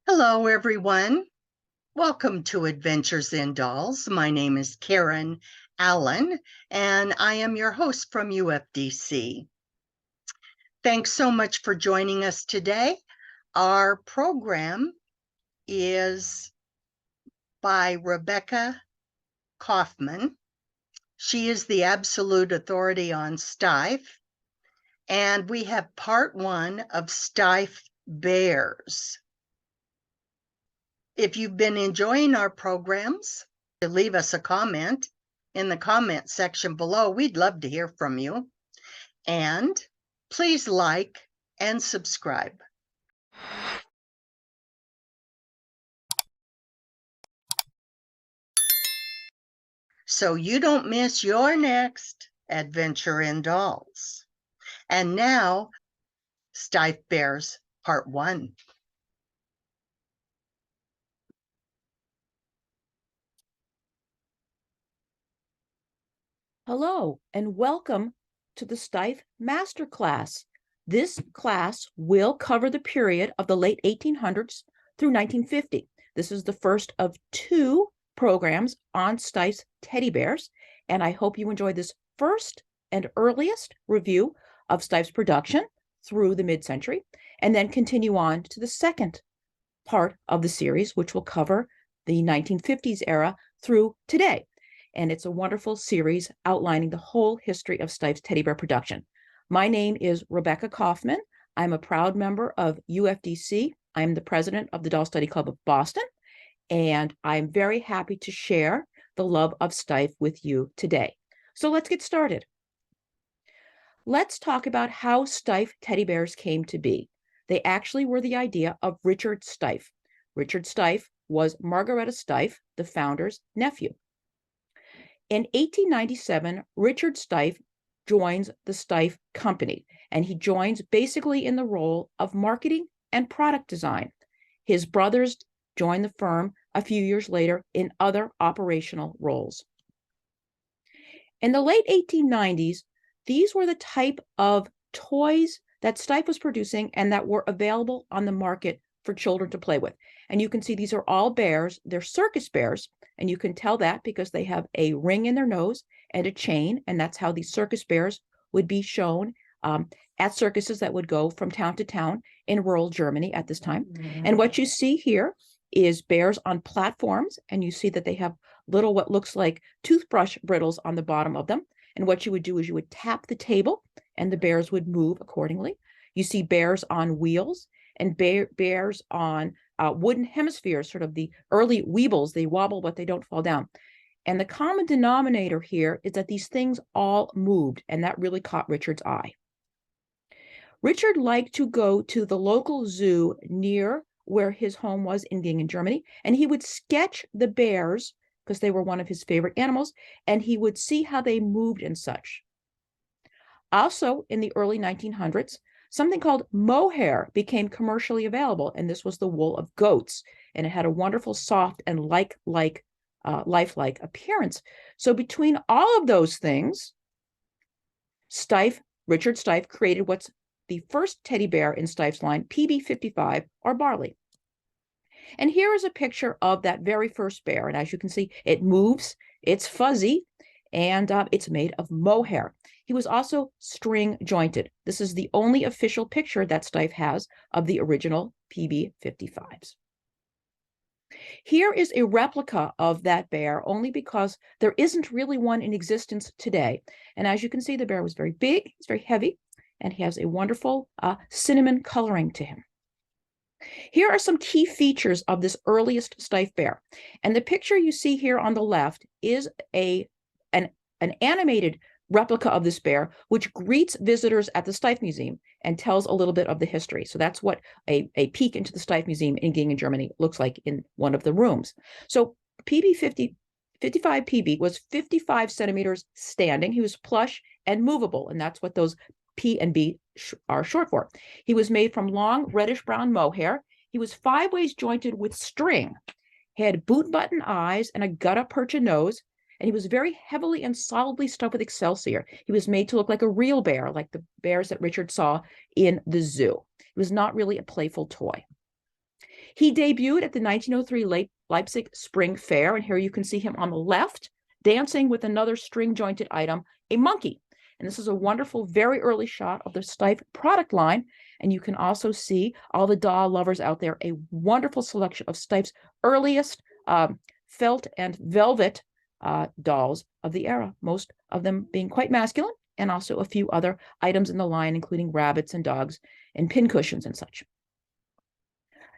Hello, everyone. Welcome to Adventures in Dolls. My name is Karen Allen, and I am your host from UFDC. Thanks so much for joining us today. Our program is by Rebekah Kaufman. She is the absolute authority on Steiff, and we have part one of Steiff Bears. If you've been enjoying our programs, leave us a comment in the comment section below. We'd love to hear from you. And please like and subscribe. So you don't miss your next adventure in dolls. And now, Steiff Bears Part 1. Hello, and welcome to the Steiff Masterclass. This class will cover the period of the late 1800s through 1950. This is the first of two programs on Steiff's teddy bears, and I hope you enjoy this first and earliest review of Steiff's production through the mid-century, and then continue on to the second part of the series, which will cover the 1950s era through today. And it's a wonderful series outlining the whole history of Steiff's teddy bear production. My name is Rebekah Kaufman. I'm a proud member of UFDC. I'm the president of the Doll Study Club of Boston, and I'm very happy to share the love of Steiff with you today. So let's get started. Let's talk about how Steiff teddy bears came to be. They actually were the idea of Richard Steiff. Richard Steiff was Margaretta Steiff, the founder's nephew. In 1897, Richard Steiff joins the Steiff Company, and he joins basically in the role of marketing and product design. His brothers joined the firm a few years later in other operational roles. In the late 1890s, these were the type of toys that Steiff was producing and that were available on the market for children to play with. And you can see these are all bears. They're circus bears. And you can tell that because they have a ring in their nose and a chain. And that's how these circus bears would be shown at circuses that would go from town to town in rural Germany at this time. And what you see here is bears on platforms. And you see that they have little what looks like toothbrush brittles on the bottom of them. And what you would do is you would tap the table and the bears would move accordingly. You see bears on wheels and bears on wooden hemispheres, sort of the early Weebles. They wobble, but they don't fall down. And the common denominator here is that these things all moved, and that really caught Richard's eye. Richard liked to go to the local zoo near where his home was in Gingen, Germany, and he would sketch the bears because they were one of his favorite animals, and he would see how they moved and such. Also, in the early 1900s, something called mohair became commercially available, and this was the wool of goats, and it had a wonderful, soft, and lifelike appearance. So between all of those things, Richard Steiff created what's the first teddy bear in Steiff's line, PB55, or Barley. And here is a picture of that very first bear, and as you can see, it moves, it's fuzzy, and it's made of mohair. He was also string jointed. This is the only official picture that Steiff has of the original PB55s. Here is a replica of that bear, only because there isn't really one in existence today. And as you can see, the bear was very big, he's very heavy, and he has a wonderful cinnamon coloring to him. Here are some key features of this earliest Steiff bear. And the picture you see here on the left is an animated replica of this bear, which greets visitors at the Steiff Museum and tells a little bit of the history. So that's what a peek into the Steiff Museum in Gingen, Germany looks like in one of the rooms. So PB55 PB was 55 centimeters standing. He was plush and movable, and that's what those P and B are short for. He was made from long reddish-brown mohair. He was 5 ways jointed with string. He had boot button eyes and a gutta percha nose, and he was very heavily and solidly stuffed with excelsior. He was made to look like a real bear, like the bears that Richard saw in the zoo. It was not really a playful toy. He debuted at the 1903 Leipzig Spring Fair, and here you can see him on the left dancing with another string-jointed item, a monkey. And this is a wonderful, very early shot of the Steiff product line. And you can also see all the doll lovers out there, a wonderful selection of Steiff's earliest felt and velvet dolls of the era, most of them being quite masculine, and also a few other items in the line, including rabbits and dogs and pincushions and such.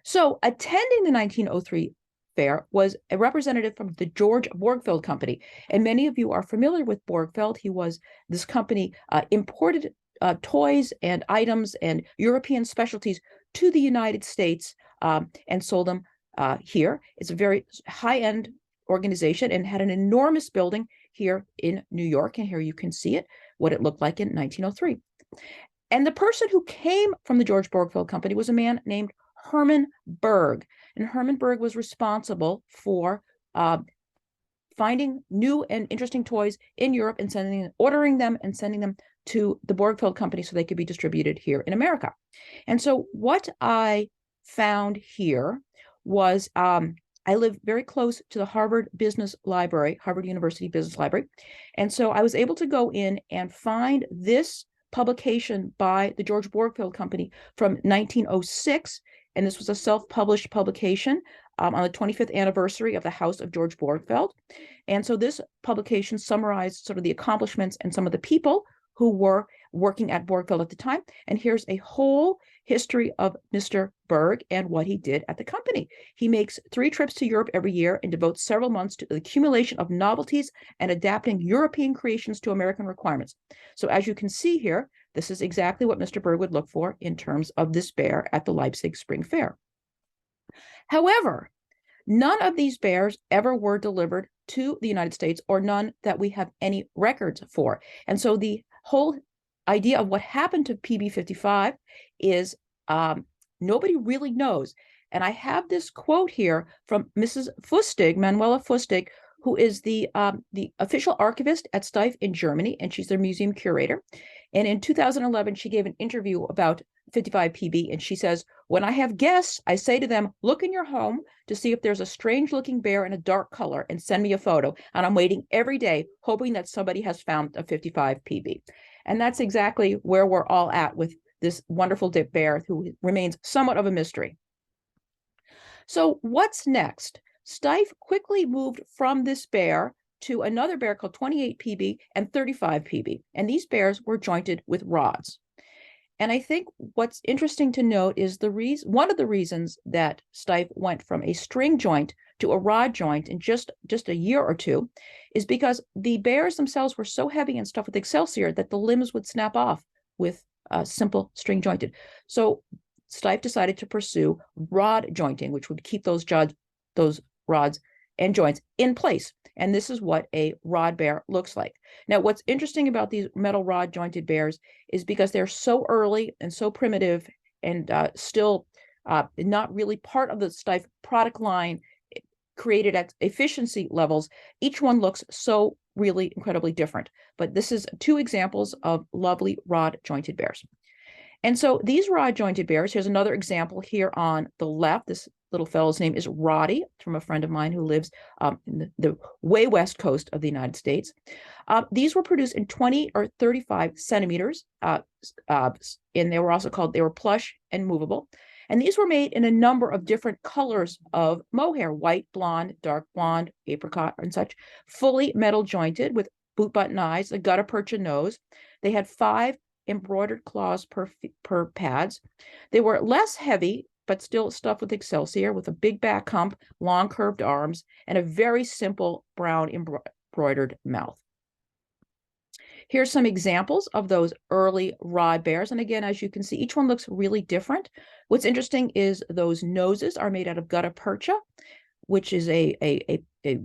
So attending the 1903 fair was a representative from the George Borgfeld Company. And many of you are familiar with Borgfeld. This company imported toys and items and European specialties to the United States and sold them here. It's a very high-end organization and had an enormous building here in New York. And here you can see it, what it looked like in 1903. And the person who came from the George Borgfeld Company was a man named Hermann Berg. And Hermann Berg was responsible for finding new and interesting toys in Europe and ordering them and sending them to the Borgfeld Company so they could be distributed here in America. And so what I found here was I live very close to the Harvard Business Library, Harvard University Business Library. And so I was able to go in and find this publication by the George Borgfeld Company from 1906. And this was a self-published publication on the 25th anniversary of the House of George Borgfeld. And so this publication summarized sort of the accomplishments and some of the people who were working at Borgfeld at the time. And here's a whole history of Mr. Berg and what he did at the company. He makes 3 trips to Europe every year and devotes several months to the accumulation of novelties and adapting European creations to American requirements. So as you can see here, this is exactly what Mr. Berg would look for in terms of this bear at the Leipzig Spring Fair. However, none of these bears ever were delivered to the United States, or none that we have any records for. And so the whole idea of what happened to PB55 is nobody really knows. And I have this quote here from Mrs. Fustig, Manuela Fustig, who is the official archivist at Steiff in Germany, and she's their museum curator. And in 2011, she gave an interview about 55 PB, and she says, "When I have guests, I say to them, look in your home to see if there's a strange-looking bear in a dark color and send me a photo. And I'm waiting every day, hoping that somebody has found a 55 PB." And that's exactly where we're all at with this wonderful bear who remains somewhat of a mystery. So what's next? Steiff quickly moved from this bear to another bear called 28 PB and 35 PB. And these bears were jointed with rods. And I think what's interesting to note is one of the reasons that Steiff went from a string joint to a rod joint in just a year or two is because the bears themselves were so heavy and stuffed with excelsior that the limbs would snap off with simple string jointed. So Steiff decided to pursue rod jointing, which would keep those rods and joints in place. And this is what a rod bear looks like. Now, what's interesting about these metal rod jointed bears is because they're so early and so primitive and still not really part of the Steiff product line created at efficiency levels, each one looks so really incredibly different. But this is 2 examples of lovely rod jointed bears. And so these rod jointed bears, here's another example here on the left. This little fellow's name is Roddy, from a friend of mine who lives in the way west coast of the United States. These were produced in 20 or 35 centimeters, and they were plush and movable. And these were made in a number of different colors of mohair: white, blonde, dark blonde, apricot, and such, fully metal jointed with boot button eyes, a gutta percha nose. They had 5 embroidered claws per pads. They were less heavy, but still stuffed with excelsior, with a big back hump, long curved arms, and a very simple brown embroidered mouth. Here's some examples of those early rod bears. And again, as you can see, each one looks really different. What's interesting is those noses are made out of gutta percha, which is a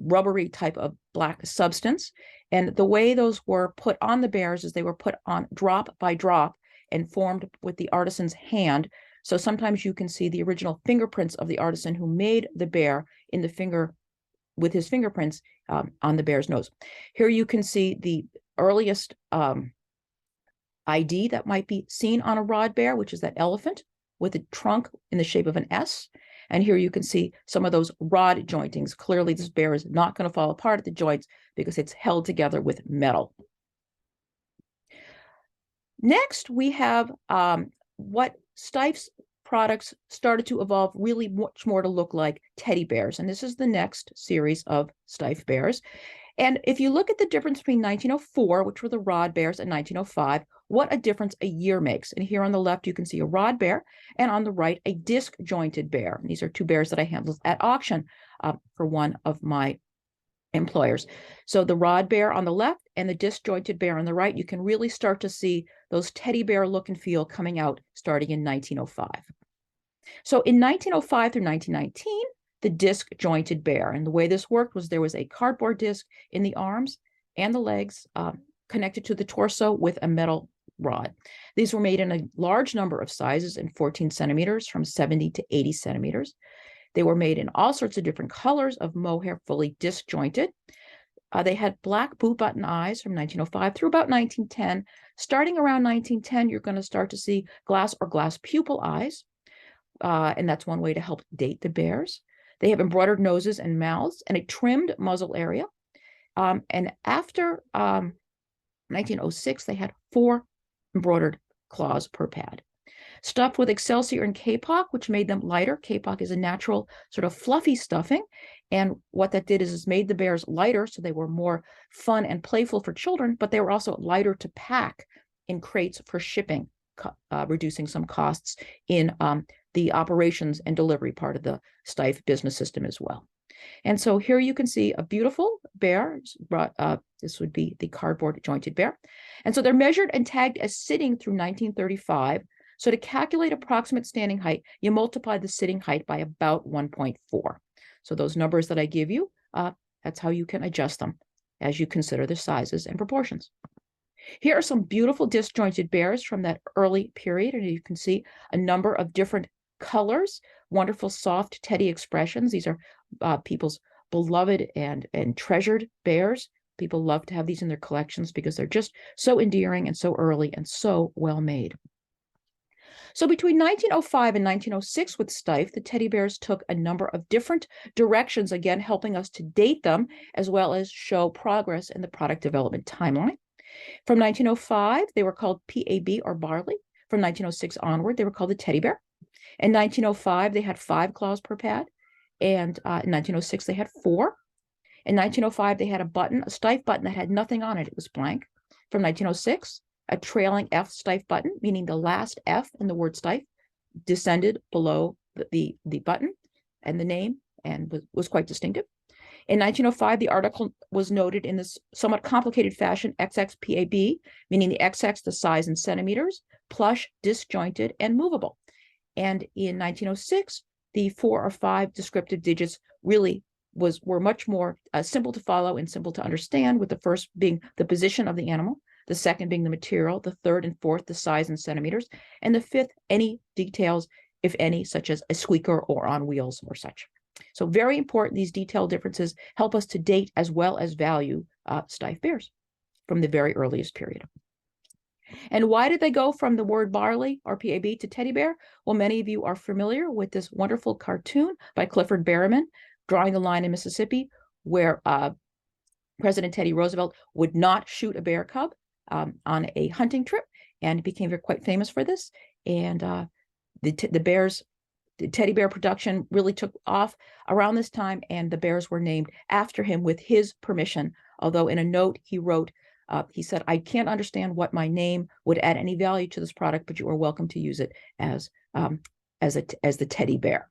rubbery type of black substance. And the way those were put on the bears is they were put on drop by drop and formed with the artisan's hand. So sometimes you can see the original fingerprints of the artisan who made the bear in the finger with his fingerprints on the bear's nose. Here you can see the earliest ID that might be seen on a rod bear, which is that elephant with a trunk in the shape of an S. And here you can see some of those rod jointings. Clearly, this bear is not going to fall apart at the joints because it's held together with metal. Next, we have what Steiff's products started to evolve really much more to look like teddy bears. And this is the next series of Steiff Bears. And if you look at the difference between 1904, which were the rod bears, and 1905, what a difference a year makes. And here on the left, you can see a rod bear, and on the right, a disc jointed bear. And these are two bears that I handled at auction for one of my employers. So the rod bear on the left and the disc jointed bear on the right, you can really start to see those teddy bear look and feel coming out starting in 1905. So in 1905 through 1919, the disc jointed bear. And the way this worked was there was a cardboard disc in the arms and the legs connected to the torso with a metal rod. These were made in a large number of sizes in 14 centimeters from 70 to 80 centimeters. They were made in all sorts of different colors of mohair, fully disc jointed. They had black boot button eyes from 1905 through about 1910. Starting around 1910, you're going to start to see glass or glass pupil eyes. And that's one way to help date the bears. They have embroidered noses and mouths and a trimmed muzzle area. And after 1906, they had 4 embroidered claws per pad. Stuffed with Excelsior and kapok, which made them lighter. Kapok is a natural sort of fluffy stuffing. And what that did is made the bears lighter, so they were more fun and playful for children, but they were also lighter to pack in crates for shipping, reducing some costs in the operations and delivery part of the Steiff business system as well. And so here you can see a beautiful bear. This would be the cardboard jointed bear. And so they're measured and tagged as sitting through 1935. So to calculate approximate standing height, you multiply the sitting height by about 1.4. So those numbers that I give you, that's how you can adjust them as you consider the sizes and proportions. Here are some beautiful disjointed bears from that early period. And you can see a number of different colors, wonderful soft teddy expressions. These are people's beloved and treasured bears. People love to have these in their collections because they're just so endearing and so early and so well made. So between 1905 and 1906 with Steiff, the teddy bears took a number of different directions, again, helping us to date them as well as show progress in the product development timeline. From 1905, they were called PAB or barley. From 1906 onward, they were called the teddy bear. In 1905, they had 5 claws per pad. And in 1906, they had 4. In 1905, they had a button, a Steiff button that had nothing on it. It was blank. From 1906, a trailing F Steiff button, meaning the last F in the word Steiff descended below the button and the name and was quite distinctive. In 1905, the article was noted in this somewhat complicated fashion, XXPAB, meaning the XX, the size in centimeters, plush, disjointed, and movable. And in 1906, the 4 or 5 descriptive digits really were much more simple to follow and simple to understand, with the first being the position of the animal, the second being the material, the third and fourth, the size in centimeters, and the fifth, any details, if any, such as a squeaker or on wheels or such. So very important, these detail differences help us to date as well as value Steiff bears from the very earliest period. And why did they go from the word barley or PAB to teddy bear? Well, many of you are familiar with this wonderful cartoon by Clifford Berriman, drawing the line in Mississippi, where President Teddy Roosevelt would not shoot a bear cub on a hunting trip, and became quite famous for this. And the teddy bear production really took off around this time, and the bears were named after him with his permission. Although in a note he wrote, he said, "I can't understand what my name would add any value to this product, but you are welcome to use it as the teddy bear."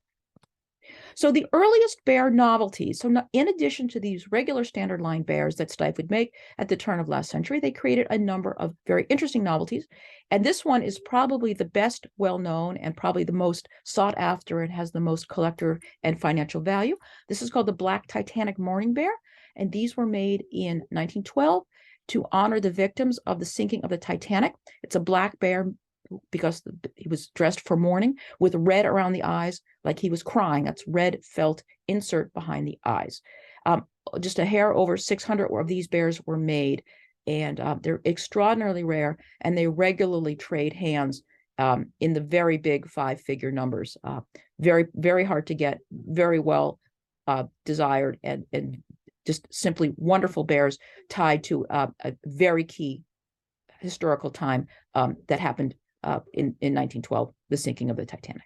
So the earliest bear novelties, so in addition to these regular standard line bears that Steiff would make at the turn of last century, they created a number of very interesting novelties. And this one is probably the best well-known and probably the most sought after and has the most collector and financial value. This is called the Black Titanic Mourning Bear. And these were made in 1912 to honor the victims of the sinking of the Titanic. It's a black bear because he was dressed for mourning, with red around the eyes, like he was crying. That's red felt insert behind the eyes. Just a hair over 600 of these bears were made, and they're extraordinarily rare, and they regularly trade hands in the very big 5-figure numbers. Very, very hard to get, very well desired, and just simply wonderful bears tied to a very key historical time that happened in 1912, the sinking of the Titanic.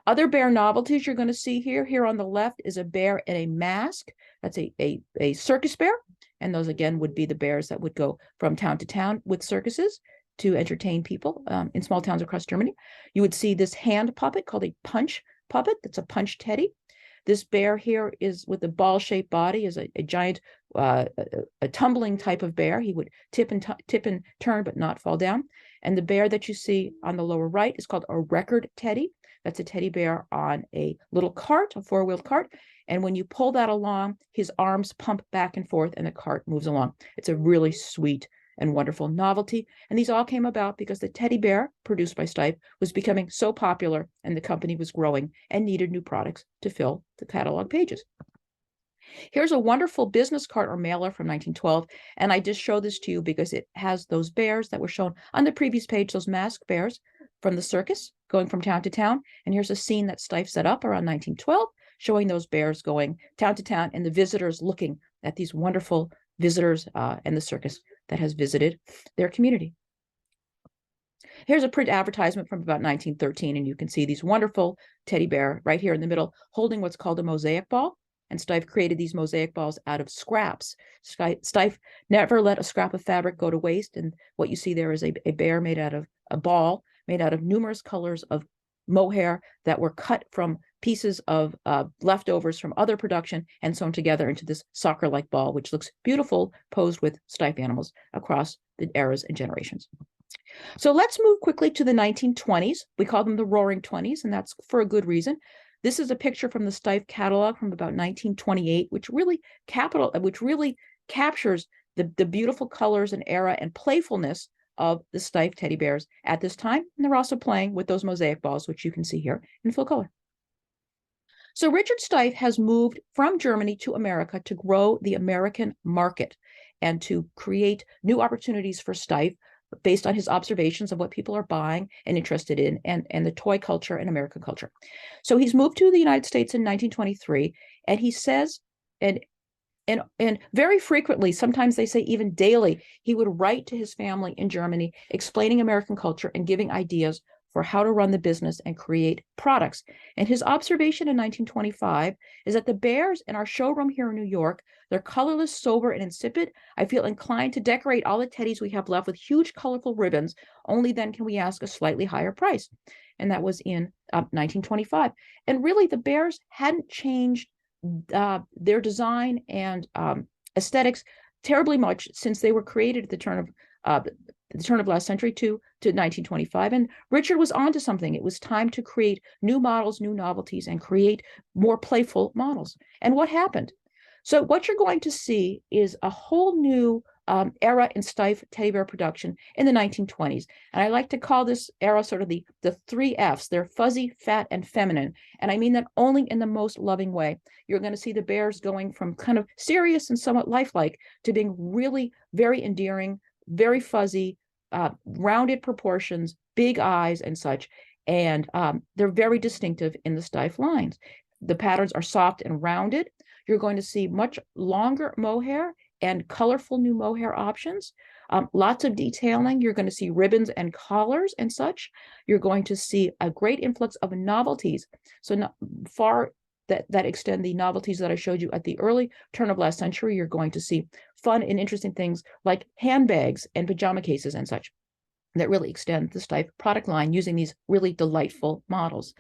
Other bear novelties you're going to see here on the left is a bear in a mask. That's a circus bear. And those, again, would be the bears that would go from town to town with circuses to entertain people in small towns across Germany. You would see this hand puppet called a punch puppet. That's a punch teddy. This bear here is with a ball-shaped body, is a giant, a tumbling type of bear. He would tip and turn, but not fall down. And the bear that you see on the lower right is called a record teddy. That's a teddy bear on a little cart, a 4-wheeled cart. And when you pull that along, his arms pump back and forth and the cart moves along. It's a really sweet and wonderful novelty. And these all came about because the teddy bear produced by Steiff was becoming so popular and the company was growing and needed new products to fill the catalog pages. Here's a wonderful business card or mailer from 1912. And I just show this to you because it has those bears that were shown on the previous page, those masked bears from the circus going from town to town. And here's a scene that Steiff set up around 1912, showing those bears going town to town and the visitors looking at these wonderful visitors and the circus that has visited their community. Here's a print advertisement from about 1913, and you can see these wonderful teddy bear right here in the middle holding what's called a mosaic ball. And Steiff created these mosaic balls out of scraps. Steiff never let a scrap of fabric go to waste, and what you see there is a bear made out of a ball made out of numerous colors of mohair that were cut from pieces of leftovers from other production and sewn together into this soccer-like ball, which looks beautiful, posed with Steiff animals across the eras and generations. So let's move quickly to the 1920s. We call them the Roaring 20s, and that's for a good reason. This is a picture from the Steiff catalog from about 1928, which really captures the beautiful colors and era and playfulness of the Steiff teddy bears at this time. And they're also playing with those mosaic balls, which you can see here in full color. So Richard Steiff has moved from Germany to America to grow the American market and to create new opportunities for Steiff based on his observations of what people are buying and interested in and the toy culture and American culture. So he's moved to the United States in 1923, and he says, and very frequently, sometimes they say even daily, he would write to his family in Germany explaining American culture and giving ideas for how to run the business and create products. And his observation in 1925 is that the bears in our showroom here in New York, they're colorless, sober, and insipid. I feel inclined to decorate all the teddies we have left with huge colorful ribbons. Only then can we ask a slightly higher price. And that was in 1925. And really, the bears hadn't changed their design and aesthetics terribly much since they were created at the turn of last century to 1925. And Richard was onto something. It was time to create new models, new novelties, and create more playful models. And what happened? So what you're going to see is a whole new era in Steiff teddy bear production in the 1920s. And I like to call this era sort of the 3 Fs. They're fuzzy, fat, and feminine. And I mean that only in the most loving way. You're going to see the bears going from kind of serious and somewhat lifelike to being really very endearing, very fuzzy, rounded proportions, big eyes and such. And they're very distinctive in the Steiff lines. The patterns are soft and rounded. You're going to see much longer mohair and colorful new mohair options. Lots of detailing. You're going to see ribbons and collars and such. You're going to see a great influx of novelties. So not far that extend the novelties that I showed you at the early turn of last century. You're going to see fun and interesting things like handbags and pajama cases and such that really extend the Steiff product line using these really delightful models.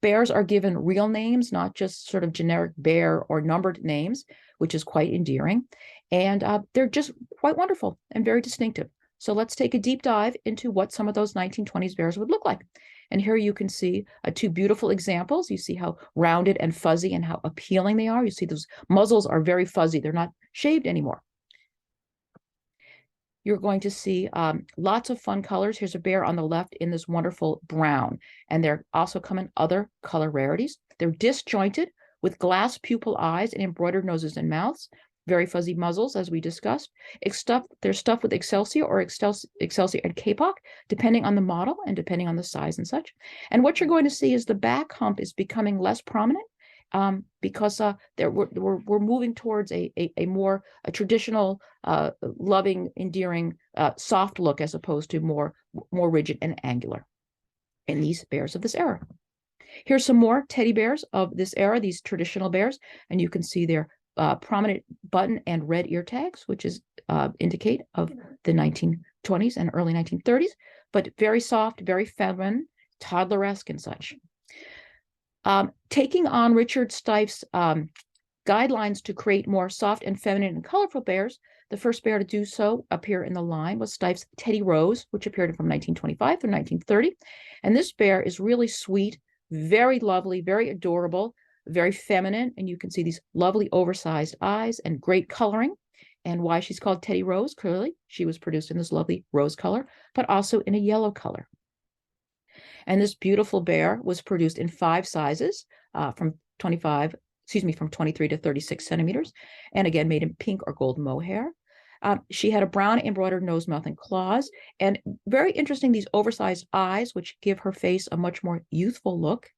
Bears are given real names, not just sort of generic bear or numbered names, which is quite endearing. And they're just quite wonderful and very distinctive. So let's take a deep dive into what some of those 1920s bears would look like. And here you can see 2 beautiful examples. You see how rounded and fuzzy and how appealing they are. You see those muzzles are very fuzzy. They're not shaved anymore. You're going to see lots of fun colors. Here's a bear on the left in this wonderful brown. And they're also come in other color rarities. They're disjointed with glass pupil eyes and embroidered noses and mouths. very fuzzy muzzles, as we discussed. They're stuffed with Excelsior or Excelsior and Kapok, depending on the model and depending on the size and such. And what you're going to see is the back hump is becoming less prominent because we're moving towards a more traditional, loving, endearing, soft look as opposed to more rigid and angular in these bears of this era. Here's some more teddy bears of this era, these traditional bears, and you can see their prominent button and red ear tags, which is indicate of the 1920s and early 1930s, but very soft, very feminine, toddler-esque and such. Taking on Richard Steiff's guidelines to create more soft and feminine and colorful bears, the first bear to do so appear in the line was Steiff's Teddy Rose, which appeared from 1925 through 1930. And this bear is really sweet, very lovely, very adorable, very feminine. And you can see these lovely oversized eyes and great coloring. And why she's called Teddy Rose, clearly, she was produced in this lovely rose color, but also in a yellow color. And this beautiful bear was produced in 5 sizes from 23 to 36 centimeters, and again, made in pink or gold mohair. She had a brown embroidered nose, mouth, and claws, and very interesting, these oversized eyes, which give her face a much more youthful look,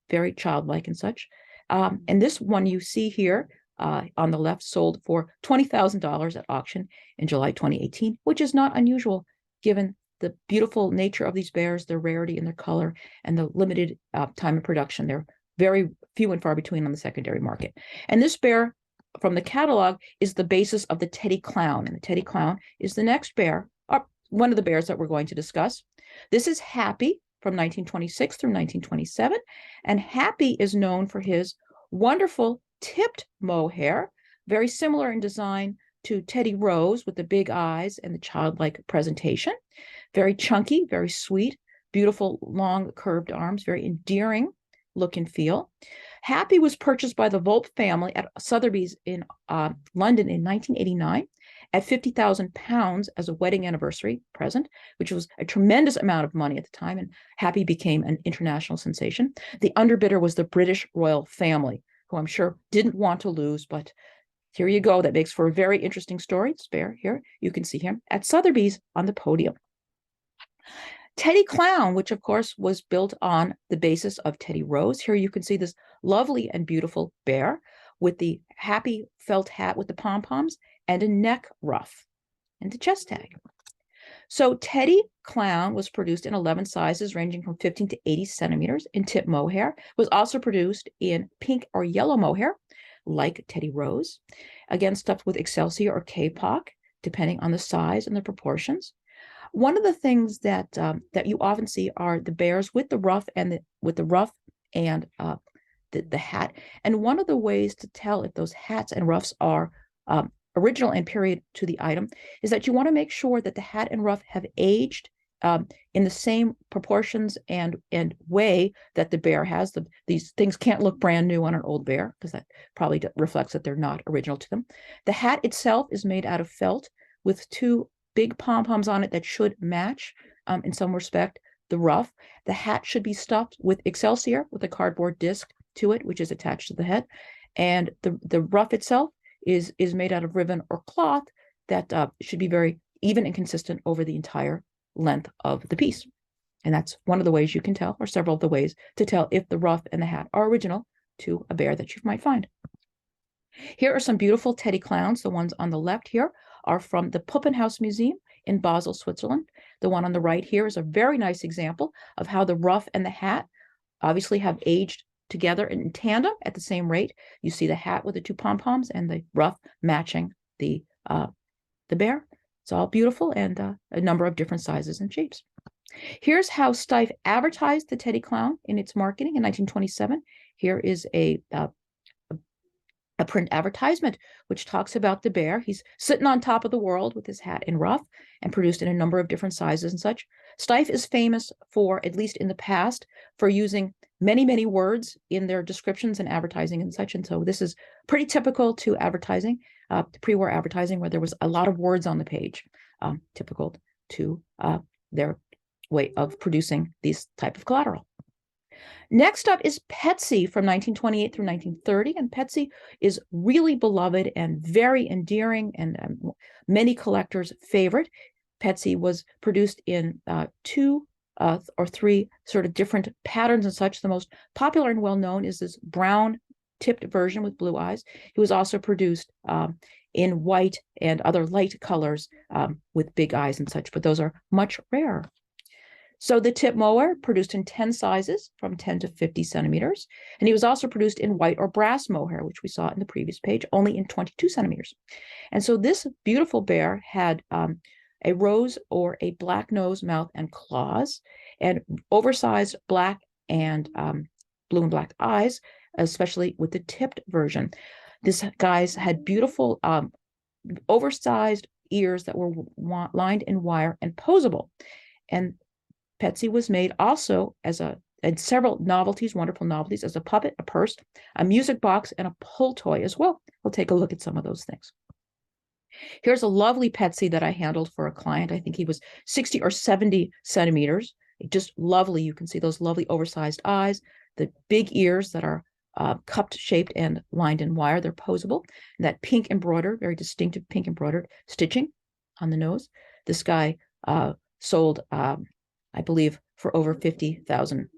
very childlike and such. And this one you see here on the left sold for $20,000 at auction in July 2018, which is not unusual given the beautiful nature of these bears, their rarity in their color, and the limited time of production. They're very few and far between on the secondary market. And this bear from the catalog is the basis of the Teddy Clown. And the Teddy Clown is the next bear, one of the bears that we're going to discuss. This is Happy from 1926 through 1927. And Happy is known for his wonderful tipped mohair, very similar in design to Teddy Rose with the big eyes and the childlike presentation. Very chunky, very sweet, beautiful, long, curved arms, very endearing look and feel. Happy was purchased by the Volpe family at Sotheby's in London in 1989 at £50,000 as a wedding anniversary present, which was a tremendous amount of money at the time, and Happy became an international sensation. The underbidder was the British royal family, who I'm sure didn't want to lose, but here you go. That makes for a very interesting story. It's bear here. You can see him at Sotheby's on the podium. Teddy Clown, which of course was built on the basis of Teddy Rose. Here you can see this lovely and beautiful bear with the Happy felt hat with the pom-poms and a neck ruff and the chest tag. So Teddy Clown was produced in 11 sizes ranging from 15 to 80 centimeters in tip mohair. Was also produced in pink or yellow mohair, like Teddy Rose, again stuffed with Excelsior or Kapok, depending on the size and the proportions. One of the things that that you often see are the bears with the ruff and the hat. And one of the ways to tell if those hats and ruffs are original and period to the item is that you want to make sure that the hat and ruff have aged in the same proportions and way that the bear has. These things can't look brand new on an old bear because that probably reflects that they're not original to them. The hat itself is made out of felt with 2 big pom-poms on it that should match in some respect the ruff. The hat should be stuffed with Excelsior with a cardboard disc to it, which is attached to the head. And the ruff itself is made out of ribbon or cloth that should be very even and consistent over the entire length of the piece. And that's one of the ways you can tell, or several of the ways to tell if the ruff and the hat are original to a bear that you might find. Here are some beautiful Teddy Clowns. The ones on the left here are from the Puppenhaus Museum in Basel, Switzerland. The one on the right here is a very nice example of how the ruff and the hat obviously have aged together in tandem at the same rate. You see the hat with the 2 pom-poms and the ruff matching the bear. It's all beautiful and a number of different sizes and shapes. Here's how Steiff advertised the Teddy Clown in its marketing in 1927. Here is a print advertisement which talks about the bear. He's sitting on top of the world with his hat and ruff, and produced in a number of different sizes and such. Steiff is famous for, at least in the past, for using many, many words in their descriptions and advertising and such. And so this is pretty typical to advertising, pre-war advertising, where there was a lot of words on the page, typical to their way of producing these type of collateral. Next up is Petsy from 1928 through 1930, and Petsy is really beloved and very endearing and many collectors' favorite. Petsy was produced in two or three sort of different patterns and such. The most popular and well-known is this brown tipped version with blue eyes. It was also produced in white and other light colors with big eyes and such, but those are much rarer. So the tip mower produced in 10 sizes from 10 to 50 centimeters. And he was also produced in white or brass mohair, which we saw in the previous page, only in 22 centimeters. And so this beautiful bear had a rose or a black nose, mouth, and claws, and oversized black and blue and black eyes, especially with the tipped version. This guy's had beautiful oversized ears that were lined in wire and posable. And Petsy was made also and several novelties, wonderful novelties, as a puppet, a purse, a music box, and a pull toy as well. We'll take a look at some of those things. Here's a lovely Petsy that I handled for a client. I think he was 60 or 70 centimeters. Just lovely. You can see those lovely oversized eyes, the big ears that are cupped, shaped, and lined in wire. They're posable. And that pink embroidered, very distinctive pink embroidered stitching on the nose. This guy sold I believe, for over 50,000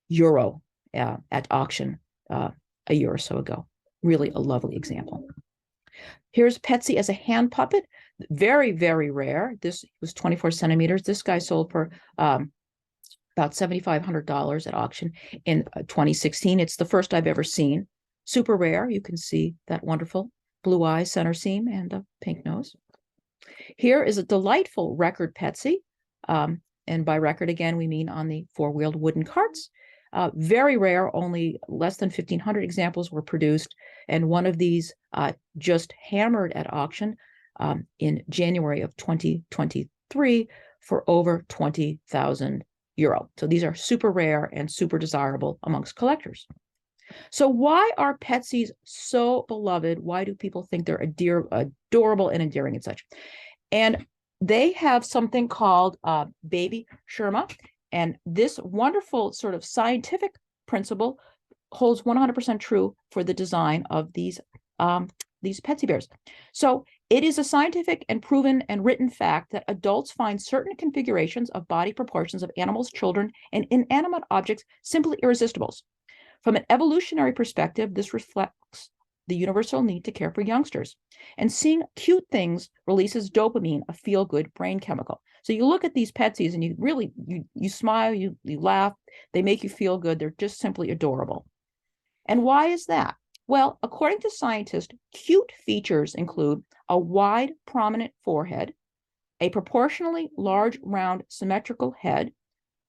euro at auction a year or so ago. Really a lovely example. Here's Petsy as a hand puppet. Very, very rare. This was 24 centimeters. This guy sold for about $7,500 at auction in 2016. It's the first I've ever seen. Super rare. You can see that wonderful blue eye, center seam, and a pink nose. Here is a delightful record Petsy. And by record, again, we mean on the four-wheeled wooden carts. Very rare, only less than 1,500 examples were produced. And one of these just hammered at auction in January of 2023 for over 20,000 euro. So these are super rare and super desirable amongst collectors. So why are Petsy's so beloved? Why do people think they're adorable and endearing and such? And they have something called baby Sherma, and this wonderful sort of scientific principle holds 100% true for the design of these Petsy bears. So it is a scientific and proven and written fact that adults find certain configurations of body proportions of animals, children, and inanimate objects simply irresistible. From an evolutionary perspective, this reflects the universal need to care for youngsters. And seeing cute things releases dopamine, a feel-good brain chemical. So you look at these Petsy's and you really, you smile, you laugh, they make you feel good. They're just simply adorable. And why is that? Well, according to scientists, cute features include a wide, prominent forehead, a proportionally large, round, symmetrical head,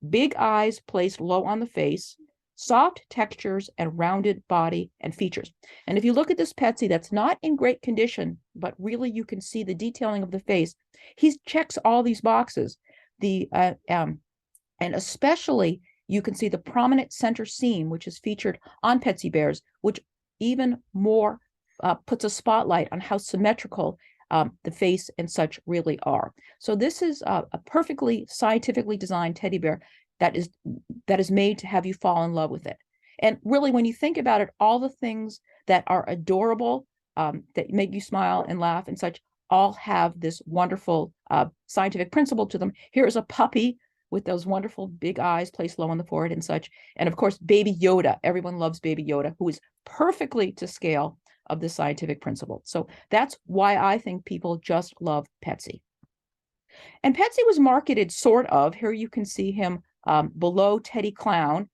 big eyes placed low on the face, soft textures, and rounded body and features. And if you look at this Petsy that's not in great condition, but really you can see the detailing of the face, he checks all these boxes. And especially you can see the prominent center seam, which is featured on Petsy bears, which even more puts a spotlight on how symmetrical the face and such really are. So this is a perfectly scientifically designed teddy bear that is made to have you fall in love with it. And really, when you think about it, all the things that are adorable, that make you smile and laugh and such, all have this wonderful scientific principle to them. Here is a puppy with those wonderful big eyes placed low on the forehead and such. And of course, Baby Yoda. Everyone loves Baby Yoda, who is perfectly to scale of the scientific principle. So that's why I think people just love Petsy. And Petsy was marketed sort of, here you can see him below Teddy Clown.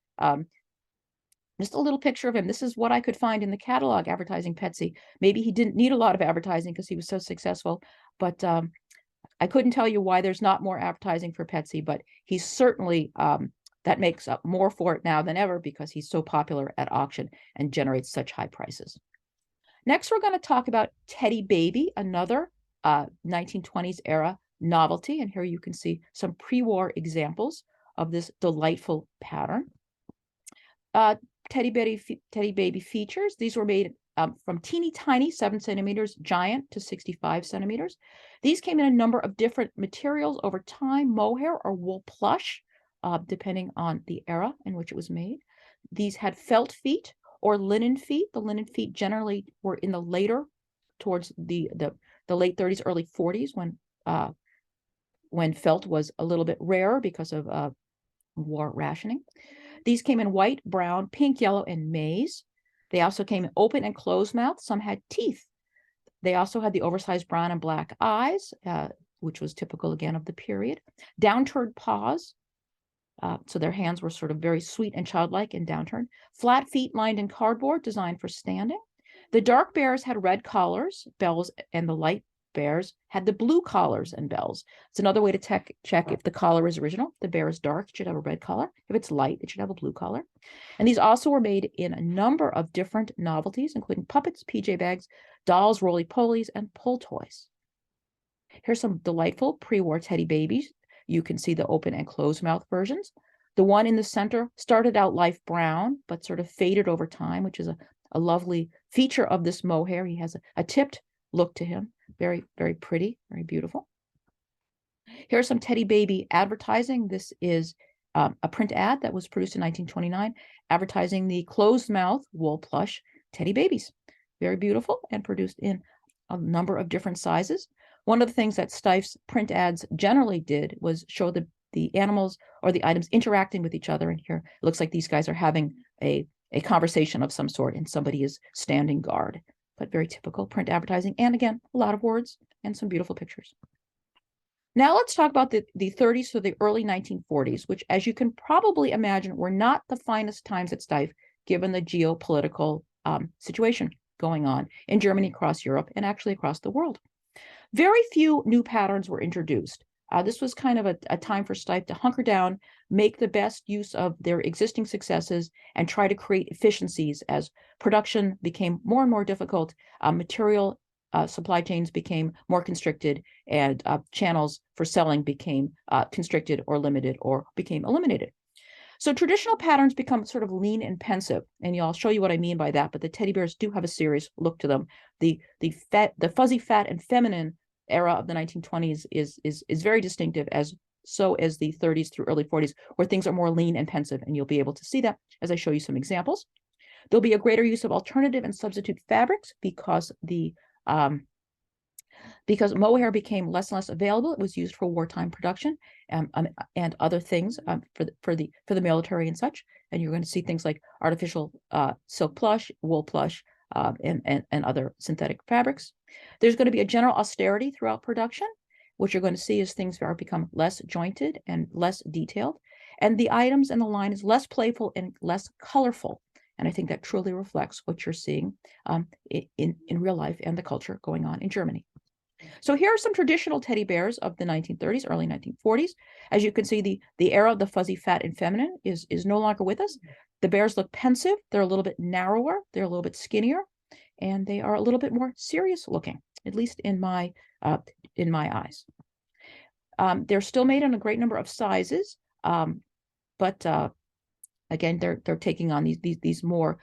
Just a little picture of him. This is what I could find in the catalog advertising Petsy. Maybe he didn't need a lot of advertising because he was so successful, but I couldn't tell you why there's not more advertising for Petsy, but he's certainly, that makes up more for it now than ever because he's so popular at auction and generates such high prices. Next, we're going to talk about Teddy Baby, another 1920s era novelty. And here you can see some pre-war examples of this delightful pattern. Teddy Baby features. These were made from teeny tiny 7 centimeters giant to 65 centimeters. These came in a number of different materials over time, mohair or wool plush, depending on the era in which it was made. These had felt feet or linen feet. The linen feet generally were in the later, towards the late 30s, early 40s, when felt was a little bit rarer because of war rationing. These came in white, brown, pink, yellow, and maize. They also came in open and closed mouth. Some had teeth. They also had the oversized brown and black eyes, which was typical again of the period. Downturned paws. So their hands were sort of very sweet and childlike and downturned. Flat feet lined in cardboard, designed for standing. The dark bears had red collars, bells, and the light bears had the blue collars and bells. It's another way to check if the collar is original. The bear is dark, it should have a red collar. If it's light, it should have a blue collar. And these also were made in a number of different novelties, including puppets, PJ bags, dolls, roly-polies, and pull toys. Here's some delightful pre-war teddy babies. You can see the open and closed mouth versions. The one in the center started out life brown, but sort of faded over time, which is a lovely feature of this mohair. He has a tipped look to him. Very, very pretty, very beautiful. Here's some teddy baby advertising. This is a print ad that was produced in 1929, advertising the closed mouth wool plush teddy babies. Very beautiful and produced in a number of different sizes. One of the things that Steiff's print ads generally did was show the animals or the items interacting with each other. And here it looks like these guys are having a conversation of some sort and somebody is standing guard. But very typical print advertising. And again, a lot of words and some beautiful pictures. Now let's talk about the 30s to the early 1940s, which, as you can probably imagine, were not the finest times at Steiff, given the geopolitical situation going on in Germany, across Europe, and actually across the world. Very few new patterns were introduced. This was kind of a time for Steiff to hunker down, make the best use of their existing successes, and try to create efficiencies as production became more and more difficult. Material supply chains became more constricted, and channels for selling became constricted or limited or became eliminated. So traditional patterns become sort of lean and pensive, and I'll show you what I mean by that. But the teddy bears do have a serious look to them. The fuzzy, fat, and feminine era of the 1920s is very distinctive, as the 30s through early 40s, where things are more lean and pensive, and you'll be able to see that as I show you some examples. There'll be a greater use of alternative and substitute fabrics because mohair became less and less available. It was used for wartime production and other things for the military and such. And you're going to see things like artificial silk plush, wool plush, and other synthetic fabrics. There's going to be a general austerity throughout production. What you're going to see is things are become less jointed and less detailed. And the items in the line is less playful and less colorful. And I think that truly reflects what you're seeing in real life and the culture going on in Germany. So here are some traditional teddy bears of the 1930s, early 1940s. As you can see, the era of the fuzzy, fat, and feminine is no longer with us. The bears look pensive. They're a little bit narrower. They're a little bit skinnier, and they are a little bit more serious looking, at least in my eyes. They're still made in a great number of sizes, but again, they're taking on these more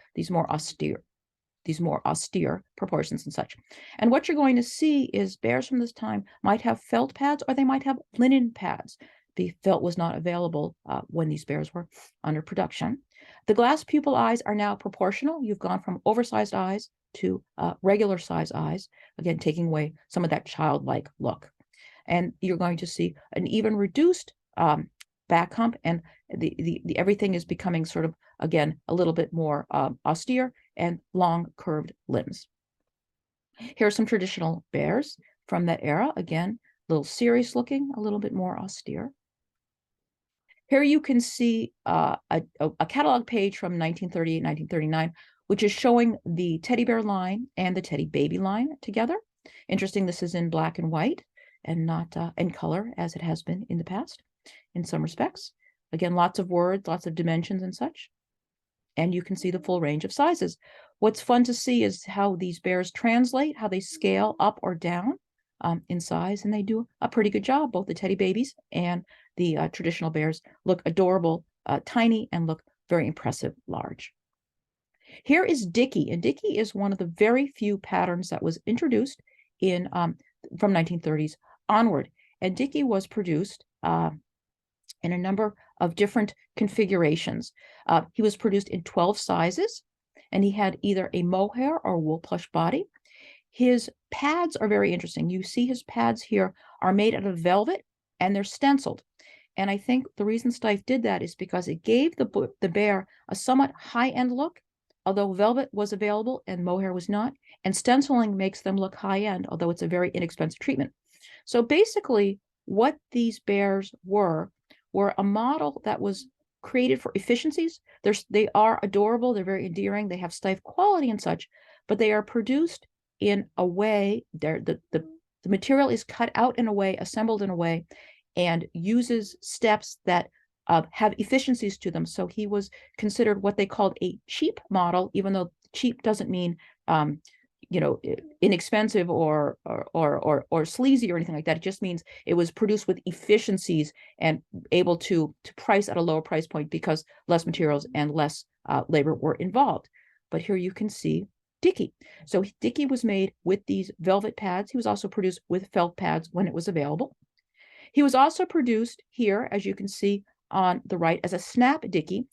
austere proportions and such. And what you're going to see is bears from this time might have felt pads, or they might have linen pads. The felt was not available when these bears were under production. The glass pupil eyes are now proportional. You've gone from oversized eyes to regular size eyes, again, taking away some of that childlike look. And you're going to see an even reduced back hump, and the everything is becoming sort of, again, a little bit more austere and long curved limbs. Here are some traditional bears from that era. Again, a little serious looking, a little bit more austere. Here you can see a catalog page from 1938, 1939, which is showing the teddy bear line and the teddy baby line together. Interesting, this is in black and white and not in color as it has been in the past in some respects. Again, lots of words, lots of dimensions and such. And you can see the full range of sizes. What's fun to see is how these bears translate, how they scale up or down in size, and they do a pretty good job. Both the teddy babies and the traditional bears look adorable, tiny, and look very impressive, large. Here is Dicky, and Dicky is one of the very few patterns that was introduced in from 1930s onward. And Dicky was produced in a number of different configurations. He was produced in 12 sizes, and he had either a mohair or wool plush body. His pads are very interesting. You see his pads here are made out of velvet, and they're stenciled. And I think the reason Steiff did that is because it gave the bear a somewhat high-end look, although velvet was available and mohair was not, and stenciling makes them look high-end, although it's a very inexpensive treatment. So basically, what these bears were a model that was created for efficiencies. They are adorable, they're very endearing, they have Steiff quality and such, but they are produced in a way, the material is cut out in a way, assembled in a way, and uses steps that have efficiencies to them. So he was considered what they called a cheap model, even though cheap doesn't mean inexpensive or sleazy or anything like that. It just means it was produced with efficiencies and able to price at a lower price point because less materials and less labor were involved. But here you can see Dickie. So Dickie was made with these velvet pads. He was also produced with felt pads when it was available. He was also produced here, as you can see on the right, as a snap Dickie.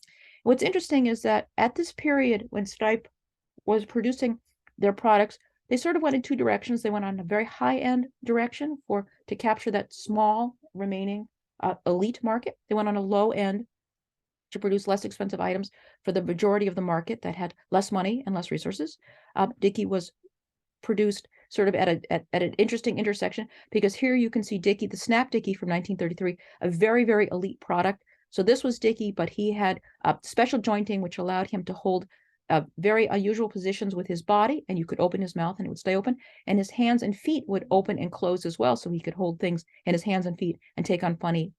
What's interesting is that at this period when Steiff was producing their products, they sort of went in two directions. They went on a very high-end direction to capture that small remaining elite market. They went on a low end to produce less expensive items for the majority of the market that had less money and less resources. Dickie was produced sort of at an interesting intersection, because here you can see Dickie, the Snap Dickie from 1933, a very, very elite product. So this was Dickie, but he had special jointing, which allowed him to hold very unusual positions with his body, and you could open his mouth and it would stay open, and his hands and feet would open and close as well, so he could hold things in his hands and feet and take on funny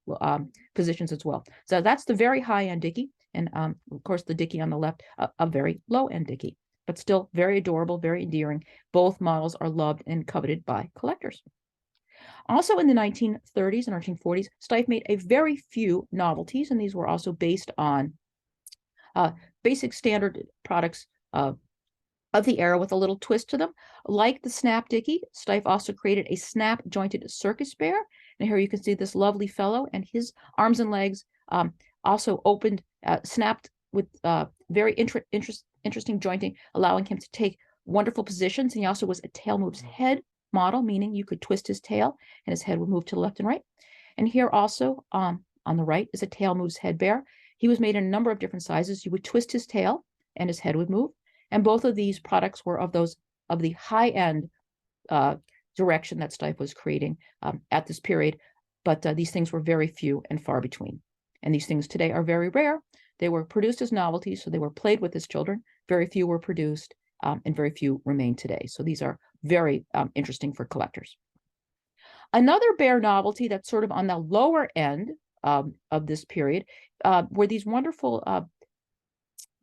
positions as well. So that's the very high-end Dickie, and of course the Dickie on the left, a very low-end Dickie, but still very adorable, very endearing. Both models are loved and coveted by collectors. Also in the 1930s and 1940s, Steiff made a very few novelties, and these were also based on basic standard products of the era with a little twist to them. Like the Snap Dickie, Steiff also created a snap jointed circus bear. And here you can see this lovely fellow, and his arms and legs also opened, snapped with very interesting jointing, allowing him to take wonderful positions. And he also was a tail moves head model, meaning you could twist his tail and his head would move to the left and right. And here also on the right is a tail moves head bear. He was made in a number of different sizes. You would twist his tail and his head would move. And both of these products were of the high-end direction that Steiff was creating at this period. But these things were very few and far between. And these things today are very rare. They were produced as novelties, so they were played with as children. Very few were produced, and very few remain today. So these are very interesting for collectors. Another bear novelty that's sort of on the lower end of this period were these wonderful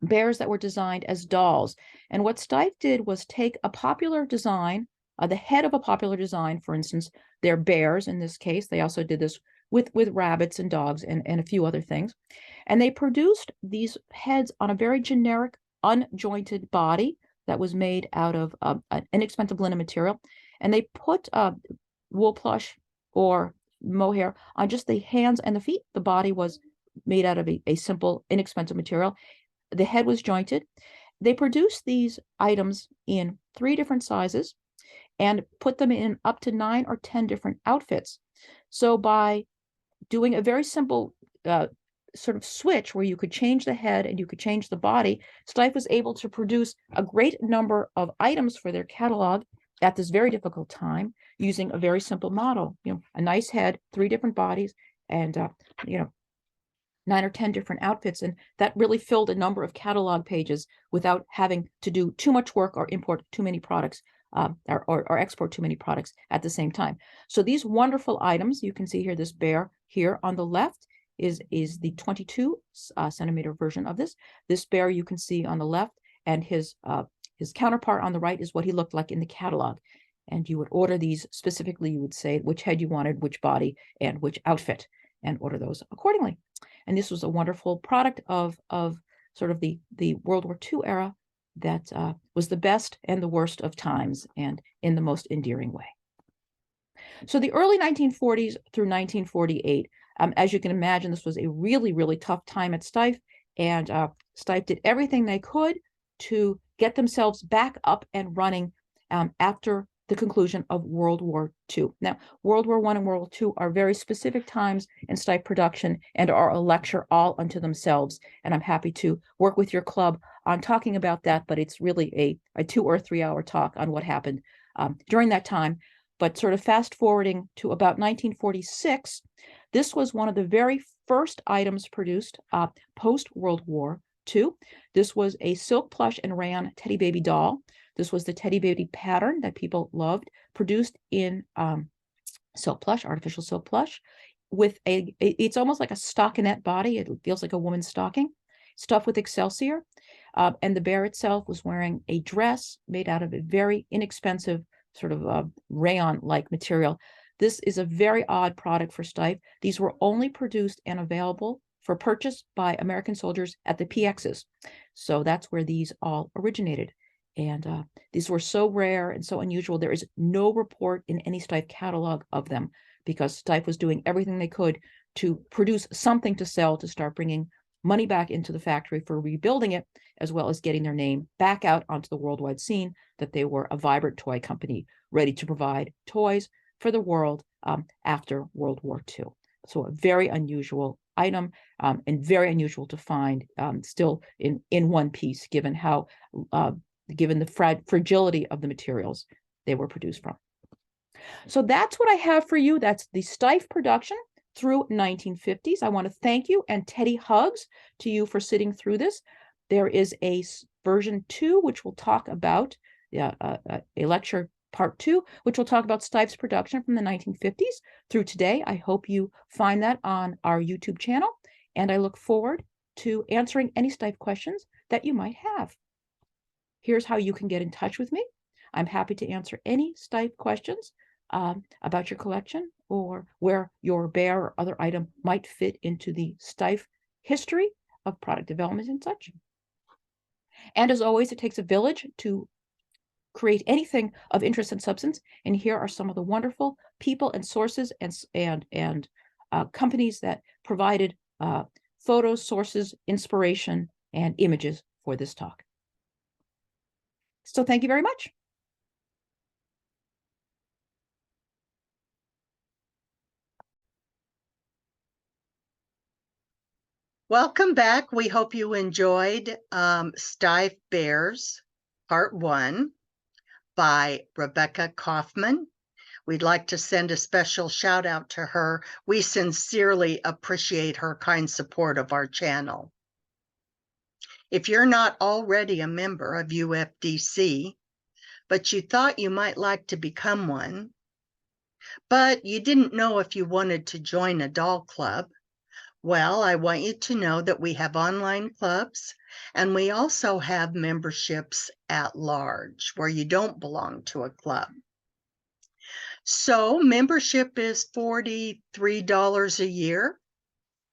bears that were designed as dolls. And what Steiff did was take a popular design, the head of a popular design, for instance, they're bears in this case. They also did this with rabbits and dogs and a few other things. And they produced these heads on a very generic, unjointed body that was made out of an inexpensive linen material. And they put wool plush or mohair on just the hands and the feet. The body was made out of a simple, inexpensive material. The head was jointed. They produced these items in 3 different sizes and put them in up to 9 or 10 different outfits. So by doing a very simple sort of switch where you could change the head and you could change the body, Steiff was able to produce a great number of items for their catalog at this very difficult time using a very simple model. A nice head, 3 different bodies, and 9 or 10 different outfits. And that really filled a number of catalog pages without having to do too much work or import too many products or export too many products at the same time. So these wonderful items, you can see here, this bear here on the left is the 22 centimeter version of this. This bear you can see on the left, and his counterpart on the right is what he looked like in the catalog. And you would order these specifically. You would say which head you wanted, which body, and which outfit, and order those accordingly. And this was a wonderful product of sort of the World War II era that was the best and the worst of times, and in the most endearing way. So the early 1940s through 1948, As you can imagine, this was a really, really tough time at Steiff, and Steiff did everything they could to get themselves back up and running after the conclusion of World War II. Now, World War I and World War II are very specific times in Steiff production and are a lecture all unto themselves. And I'm happy to work with your club on talking about that, but it's really a 2 or 3 hour talk on what happened during that time. But sort of fast forwarding to about 1946, this was one of the very first items produced post-World War II. This was a silk plush and rayon teddy baby doll. This was the teddy baby pattern that people loved, produced in silk plush, artificial silk plush, with it's almost like a stockinette body. It feels like a woman's stocking, stuffed with excelsior. And the bear itself was wearing a dress made out of a very inexpensive sort of rayon-like material. This is a very odd product for Steiff. These were only produced and available for purchase by American soldiers at the PXs. So that's where these all originated. And these were so rare and so unusual. There is no report in any Steiff catalog of them, because Steiff was doing everything they could to produce something to sell, to start bringing money back into the factory for rebuilding it, as well as getting their name back out onto the worldwide scene, that they were a vibrant toy company ready to provide toys for the world after World War II. So a very unusual item, and very unusual to find still in one piece, given how given the fragility of the materials they were produced from. So that's what I have for you. That's the Steiff production through 1950s. I want to thank you, and Teddy hugs to you for sitting through this. There is a version 2, which will talk about a lecture part 2, which will talk about Steiff's production from the 1950s through today. I hope you find that on our YouTube channel, and I look forward to answering any Steiff questions that you might have. Here's how you can get in touch with me. I'm happy to answer any Steiff questions about your collection, or where your bear or other item might fit into the Steiff history of product development and such. And as always, it takes a village to create anything of interest and substance. And here are some of the wonderful people and sources and companies that provided photos, sources, inspiration, and images for this talk. So thank you very much. Welcome back. We hope you enjoyed Steiff Bears, Part 1 by Rebekah Kaufman. We'd like to send a special shout out to her. We sincerely appreciate her kind support of our channel. If you're not already a member of UFDC, but you thought you might like to become one, but you didn't know if you wanted to join a doll club, well, I want you to know that we have online clubs, and we also have memberships at large where you don't belong to a club. So membership is $43 a year.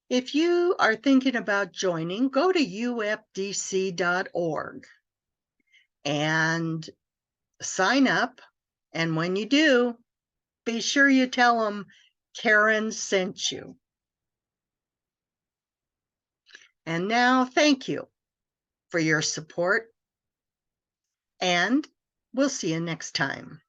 If you are thinking about joining, go to ufdc.org and sign up. And when you do, be sure you tell them Karen sent you. And now, thank you for your support, and we'll see you next time.